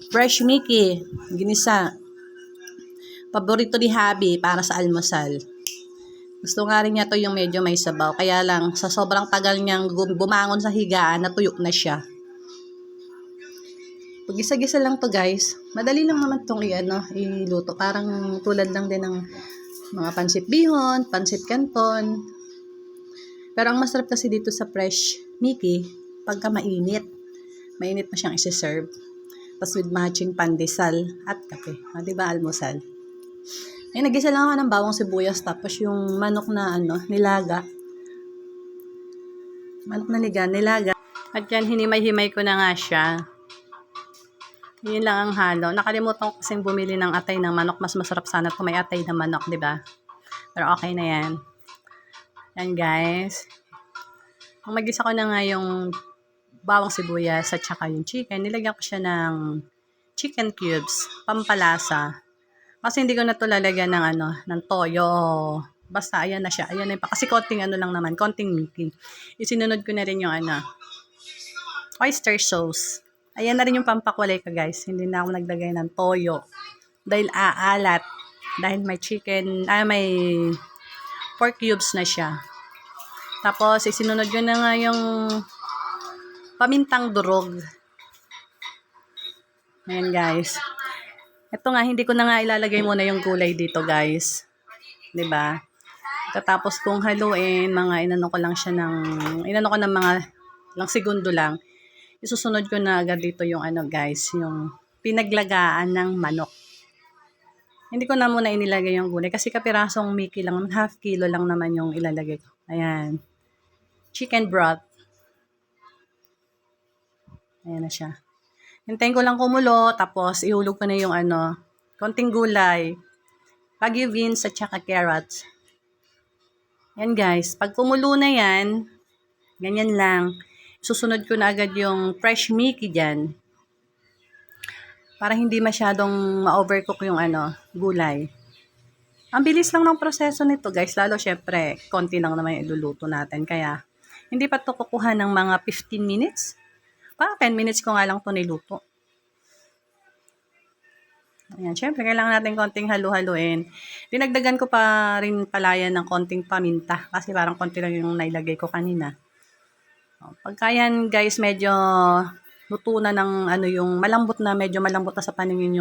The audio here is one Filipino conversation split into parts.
Fresh Mickey, ginisa. Paborito ni Habi para sa almusal. Gusto nga rin niya to yung medyo may sabaw. Kaya lang, sa sobrang tagal niyang bumangon sa higaan, natuyok na siya. Pag gisa-gisa lang to guys, madali lang naman itong iluto. Parang tulad lang din ng mga pansit bihon, pansit canton. Pero ang masarap kasi dito sa Fresh Mickey, pagka mainit. Mainit pa siyang isi-serve. Tapos with matching pandesal at kape. Diba almusal? Ay, nagisa lang ako ng bawang sibuyas. Tapos yung manok na nilaga. Manok na nilaga. At yan, hinimay-himay ko na nga siya. Yun lang ang halo. Nakalimutan ko kasing bumili ng atay ng manok. Mas masarap sana kung may atay na manok, diba? Pero okay na yan. Yan guys. Ang magisa ko na nga yung bawang sibuyas at saka yung chicken. Nilagyan ko siya ng chicken cubes. Pampalasa. Kasi hindi ko na to lalagyan ng toyo. Basta ayan na siya. Ayan na pa. Kasi konting lang naman. Konting Mickey. Isinunod ko na rin yung oyster sauce. Ayan na rin yung pampakulay ka guys. Hindi na ako naglagay ng toyo. Dahil aalat. Dahil may chicken, may pork cubes na siya. Tapos, isinunod ko na nga yung pamintang durog. Ayan guys. Ito nga, hindi ko na nga ilalagay muna yung gulay dito guys. 'Di ba? Tapos kung haluin, inano ko ng mga ilang segundo lang. Isusunod ko na agad dito yung guys, yung pinaglagaan ng manok. Hindi ko na muna inilagay yung gulay kasi kapirasong Mickey lang, half kilo lang naman yung ilalagay ko. Ayan. Chicken broth. Ayan na siya. Hintayin ko lang kumulo, tapos ihulog ko na yung konting gulay. Baguio beans at saka carrots. Yan guys, pag kumulo na yan, ganyan lang. Susunod ko na agad yung fresh Mickey dyan. Para hindi masyadong ma-overcook yung gulay. Ang bilis lang ng proseso nito guys. Lalo syempre, konti lang naman yung iluluto natin. Kaya, hindi pa ito kukuha ng mga 15 minutes. Para 10 minutes ko nga lang ito niluto. Ayan, syempre, kailangan natin konting halu-haluin. Dinagdagan ko pa rin palaya ng konting paminta. Kasi parang konti lang yung nailagay ko kanina. Pagka yan guys, medyo luto na ng yung medyo malambot na sa paningin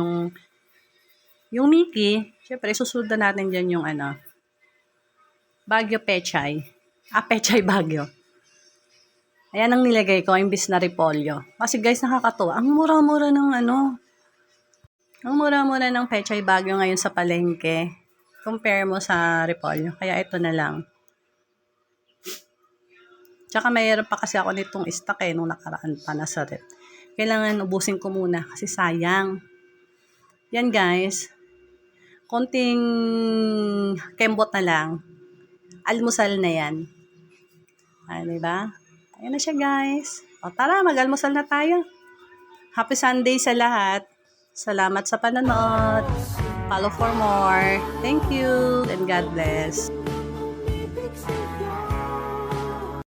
yung Mickey. Syempre, susunod na natin dyan yung Baguio Pechay. Pechay Baguio. Ayan ang nilagay ko, imbis na repolyo. Kasi guys, nakakatuwa. Ang mura-mura ng Pechay Baguio ngayon sa palengke. Compare mo sa repolyo. Kaya ito na lang. Tsaka mayroon pa kasi ako nitong stock nung nakaraan pa nasa rep. Kailangan ubusin ko muna kasi sayang. Yan guys. Konting kembot na lang. Almusal na yan. Diba? Ayan na siya guys. Tara, mag-almusal na tayo. Happy Sunday sa lahat. Salamat sa panonood. Follow for more. Thank you and God bless.